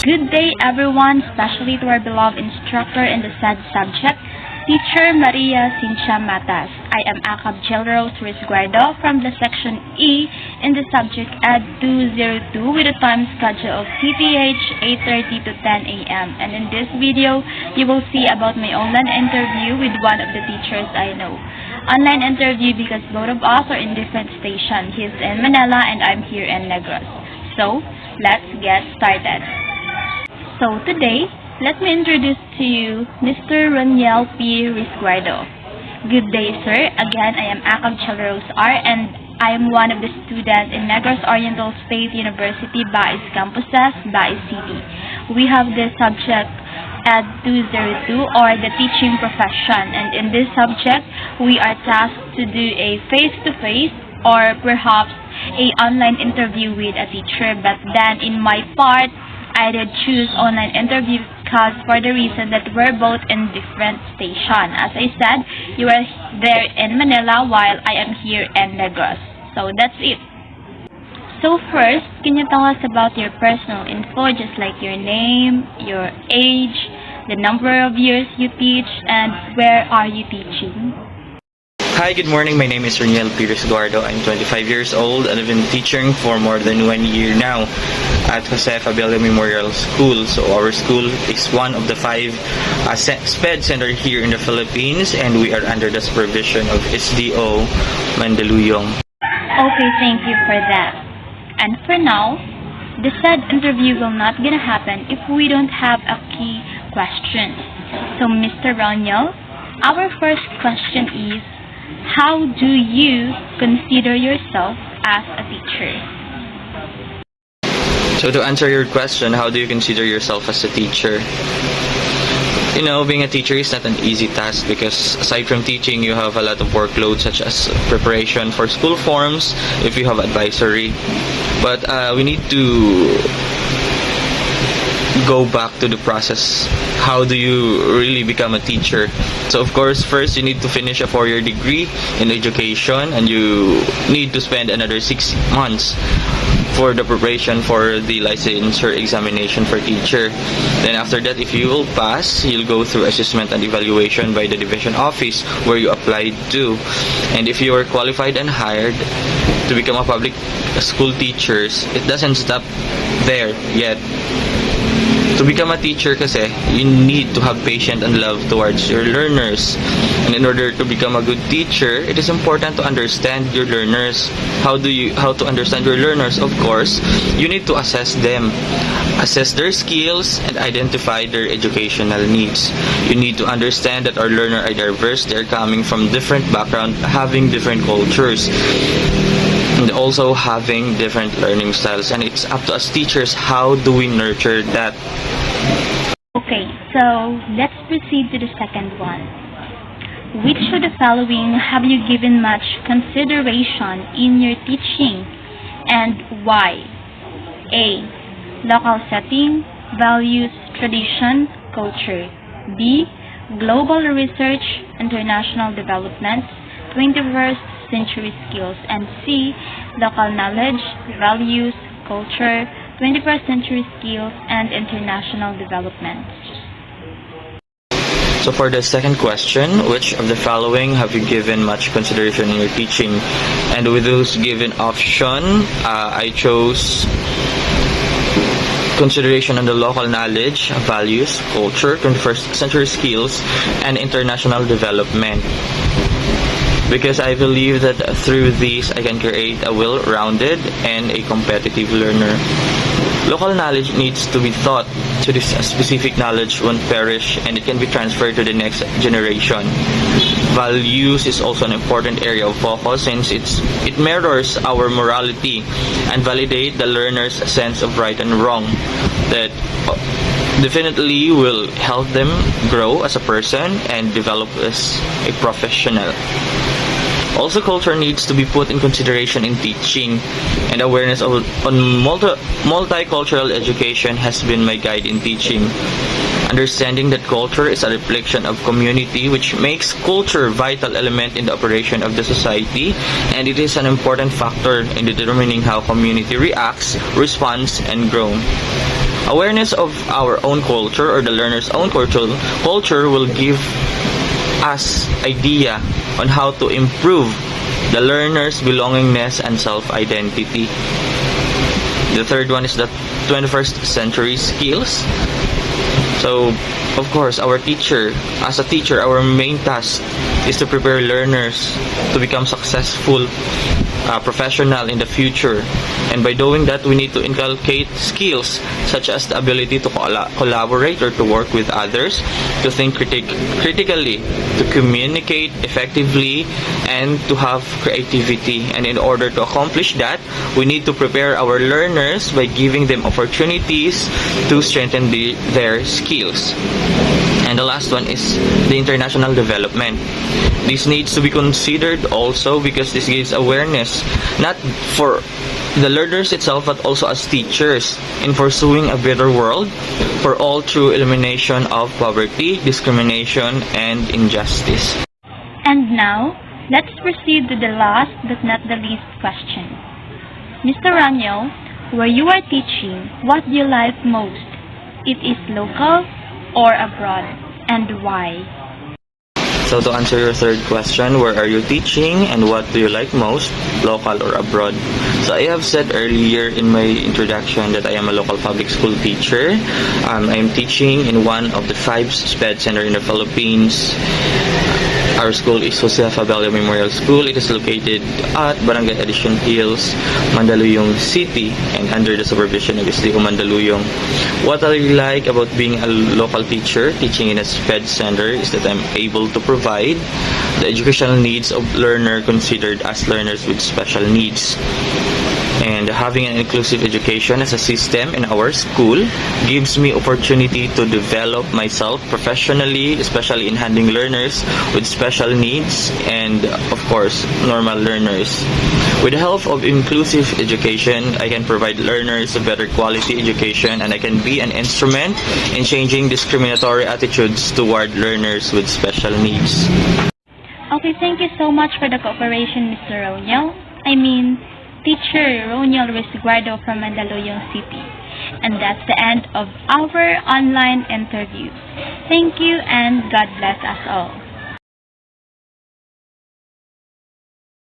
Good day, everyone, especially to our beloved instructor in the said subject, Teacher Maria Cynthia Matas. I am ACAB Jill Rose Guardo from the Section E in the subject Ed 202 with a time schedule of TPH 8:30 to 10 a.m. And in this video, you will see about my online interview with one of the teachers I know. Online interview because both of us are in different stations. He's in Manila and I'm here in Negros. So, let's get started. So today, let me introduce to you Mr. Roniel P. Risguardo. Good day, sir. Again, I am ACAB Chalros R and I am one of the students in Negros Oriental State University, Bais Campuses, Bais City. We have the subject Ed 202 or the teaching profession, and in this subject, we are tasked to do a face-to-face or perhaps a online interview with a teacher. But then in my part, I did choose online interview because for the reason that we're both in different station. As I said, you are there in Manila while I am here in Negros. So that's it. So first, can you tell us about your personal info, just like your name, your age, the number of years you teach, and where are you teaching? Hi, good morning. My name is Roniel P. Risguardo. I'm 25 years old and I've been teaching for more than 1 year now at Jose Fabiola Memorial School. So our school is one of the 5 SPED center here in the Philippines, and we are under the supervision of SDO Mandaluyong. Okay, thank you for that. And for now, the said interview will not gonna happen if we don't have a key question. So Mr. Roniel, our first question is, how do you consider yourself as a teacher? So to answer your question, how do you consider yourself as a teacher? You know, being a teacher is not an easy task because aside from teaching, you have a lot of workload such as preparation for school forms, if you have advisory. But we need to go back to the process. How do you really become a teacher? So of course, first you need to finish a 4-year degree in education, and you need to spend another 6 months for the preparation for the licensure examination for teacher. Then after that, if you will pass, you'll go through assessment and evaluation by the division office where you applied to. And if you are qualified and hired to become a public school teachers, it doesn't stop there yet. To become a teacher kasi, you need to have patience and love towards your learners. And in order to become a good teacher, it is important to understand your learners. How to understand your learners? Of course, you need to assess them. Assess their skills and identify their educational needs. You need to understand that our learners are diverse. They're coming from different backgrounds, having different cultures, and also having different learning styles, and it's up to us teachers, how do we nurture that? Okay, so let's proceed to the second one. Which of the following have you given much consideration in your teaching, and why? A. Local setting, values, tradition, culture. B. Global research, international development, 21st century skills. And C. Local knowledge, values, culture, 21st century skills, and international development. So for the second question, which of the following have you given much consideration in your teaching? And with those given option, I chose consideration on the local knowledge, values, culture, 21st century skills, and international development. Because I believe that through these, I can create a well-rounded and a competitive learner. Local knowledge needs to be taught, so this specific knowledge won't perish and it can be transferred to the next generation. Values is also an important area of focus since it mirrors our morality and validate the learner's sense of right and wrong. That definitely will help them grow as a person and develop as a professional. Also, culture needs to be put in consideration in teaching, and awareness on multicultural education has been my guide in teaching. Understanding that culture is a reflection of community, which makes culture a vital element in the operation of the society, and it is an important factor in determining how community reacts, responds, and grows. Awareness of our own culture or the learner's own culture will give us idea on how to improve the learner's belongingness and self-identity. The third one is the 21st century skills. So, of course, as a teacher, our main task is to prepare learners to become successful professional in the future. And by doing that, we need to inculcate skills such as the ability to collaborate or to work with others, to think critically, to communicate effectively, and to have creativity. And in order to accomplish that, we need to prepare our learners by giving them opportunities to strengthen their skills. And the last one is the international development. This needs to be considered also because this gives awareness not for the learners itself but also as teachers in pursuing a better world for all through elimination of poverty, discrimination, and injustice. And now, let's proceed to the last but not the least question. Mr. Ranyo, where you are teaching, what do you like most? It is local or abroad, and why? So to answer your third question, where are you teaching and what do you like most, local or abroad? So I have said earlier in my introduction that I am a local public school teacher. I am teaching in one of the 5 SPED centers in the Philippines. Our school is Josefa Abella Memorial School. It is located at Barangay Addition Hills, Mandaluyong City, and under the supervision of SDO Mandaluyong. What I like about being a local teacher, teaching in a SPED center, is that I'm able to provide the educational needs of learners considered as learners with special needs. And having an inclusive education as a system in our school gives me opportunity to develop myself professionally, especially in handling learners with special needs and, of course, normal learners. With the help of inclusive education, I can provide learners a better quality education, and I can be an instrument in changing discriminatory attitudes toward learners with special needs. Okay, thank you so much for the cooperation, Mr. Roniel. Teacher Roniel Resguardo from Mandaluyong City. And that's the end of our online interview. Thank you and God bless us all.